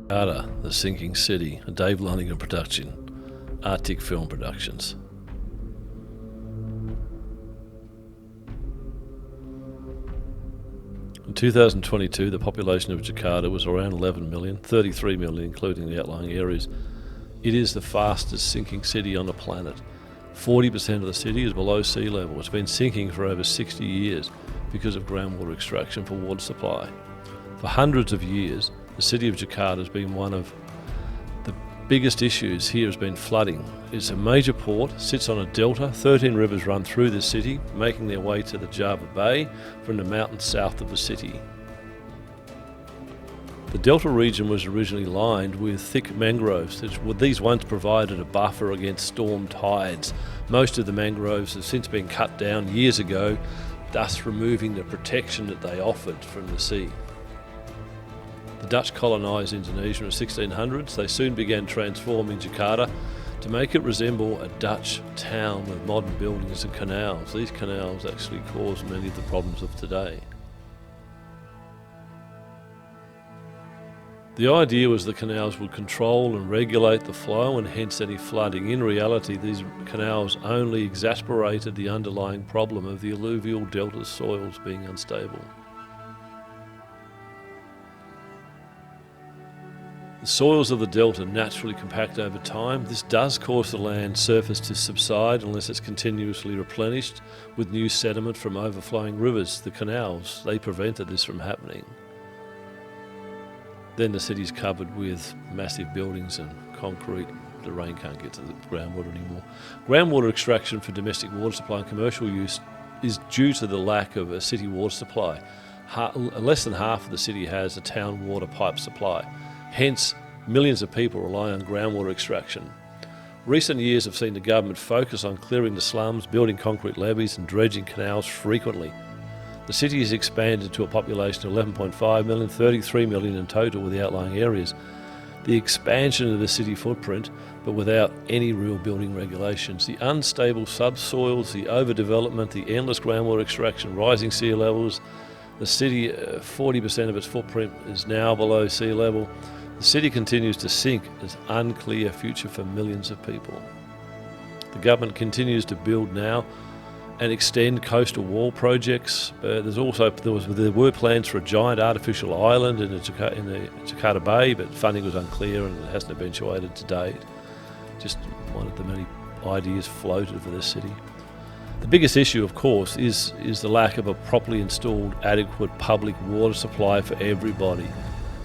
Jakarta The Sinking City, a Dave Lonergan production, Arctic Film Productions. In 2022, the population of Jakarta was around 11 million, 33 million including the outlying areas. It is the fastest sinking city on the planet. 40% of the city is below sea level. It's been sinking for over 60 years because of groundwater extraction for water supply. For hundreds of years, the city of Jakarta has been one of the biggest issues here has been flooding. It's a major port, sits on a delta, 13 rivers run through the city, making their way to the Java Bay from the mountains south of the city. The delta region was originally lined with thick mangroves. These once provided a buffer against storm tides. Most of the mangroves have since been cut down years ago, thus removing the protection that they offered from the sea. The Dutch colonised Indonesia in the 1600s. They soon began transforming Jakarta to make it resemble a Dutch town with modern buildings and canals. These canals actually cause many of the problems of today. The idea was the canals would control and regulate the flow and hence any flooding. In reality, these canals only exacerbated the underlying problem of the alluvial delta soils being unstable. The soils of the delta naturally compact over time. This does cause the land surface to subside unless it's continuously replenished with new sediment from overflowing rivers. The canals, they prevented this from happening. Then the city's covered with massive buildings and concrete. The rain can't get to the groundwater anymore. Groundwater extraction for domestic water supply and commercial use is due to the lack of a city water supply. Less than half of the city has a town water pipe supply. Hence, millions of people rely on groundwater extraction. Recent years have seen the government focus on clearing the slums, building concrete levees and dredging canals frequently. The city has expanded to a population of 11.5 million, 33 million in total with the outlying areas. The expansion of the city footprint, but without any real building regulations. The unstable subsoils, the overdevelopment, the endless groundwater extraction, rising sea levels. The city, 40% of its footprint is now below sea level. The city continues to sink. There's an unclear future for millions of people. The government continues to build now and extend coastal wall projects. There were plans for a giant artificial island in the Jakarta Bay, but funding was unclear and it hasn't eventuated to date. Just one of the many ideas floated for this city. The biggest issue, of course, is the lack of a properly installed adequate public water supply for everybody,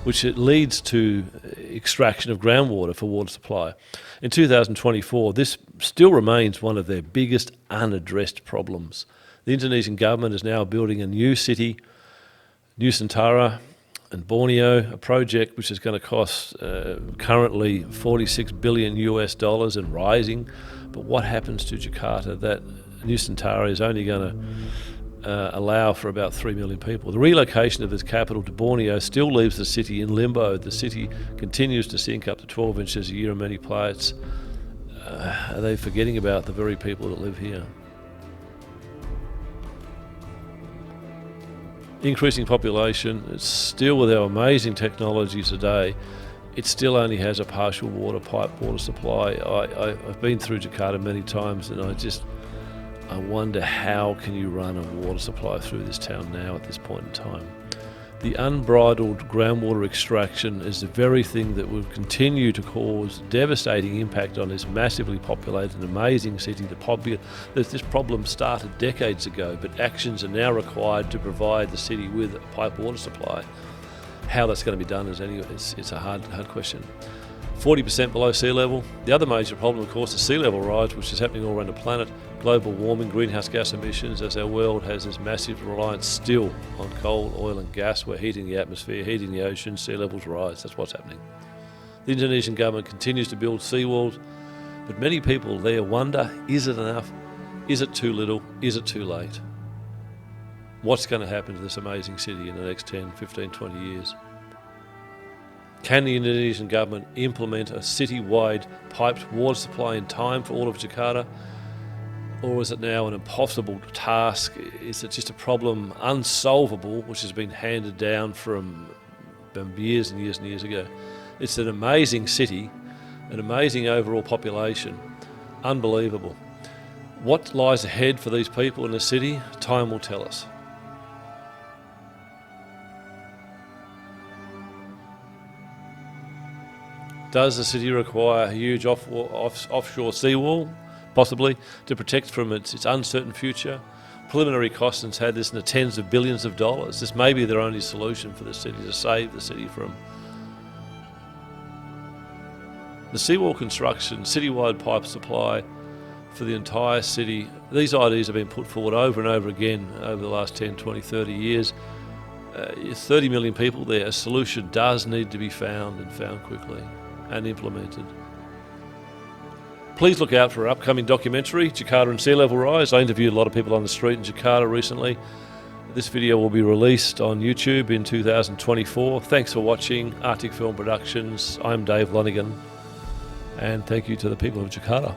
which it leads to extraction of groundwater for water supply. In 2024, this still remains one of their biggest unaddressed problems. The Indonesian government is now building a new city, Nusantara and Borneo, a project which is going to cost currently $46 billion and rising. But what happens to Jakarta? That Nusantara is only going to allow for about 3 million people. The relocation of its capital to Borneo still leaves the city in limbo. The city continues to sink up to 12 inches a year in many places. Are they forgetting about the very people that live here? Increasing population, it's still with our amazing technology today, it still only has a partial water supply. I've been through Jakarta many times and I wonder how can you run a water supply through this town now at this point in time. The unbridled groundwater extraction is the very thing that will continue to cause devastating impact on this massively populated and amazing city. This problem started decades ago, but actions are now required to provide the city with a pipe water supply. How that's going to be done it's a hard question. 40% below sea level. The other major problem, of course, is sea level rise, which is happening all around the planet. Global warming, greenhouse gas emissions, as our world has this massive reliance still on coal, oil and gas. We're heating the atmosphere, heating the ocean, sea levels rise. That's what's happening. The Indonesian government continues to build seawalls, but many people there wonder, is it enough? Is it too little? Is it too late? What's going to happen to this amazing city in the next 10, 15, 20 years? Can the Indonesian government implement a city-wide piped water supply in time for all of Jakarta? Or is it now an impossible task? Is it just a problem unsolvable, which has been handed down from years and years and years ago? It's an amazing city, an amazing overall population, unbelievable. What lies ahead for these people in the city, time will tell us. Does the city require a huge offshore seawall, possibly, to protect from its uncertain future? Preliminary costings had this in the tens of billions of dollars. This may be their only solution for the city, to save the city from the seawall construction, citywide pipe supply for the entire city. These ideas have been put forward over and over again over the last 10, 20, 30 years. 30 million people there. A solution does need to be found, and found quickly, and implemented. Please look out for our upcoming documentary, Jakarta and Sea Level Rise. I interviewed a lot of people on the street in Jakarta recently. This video will be released on YouTube in 2024. Thanks for watching Arctic Film Productions. I'm Dave Lonergan, and thank you to the people of Jakarta.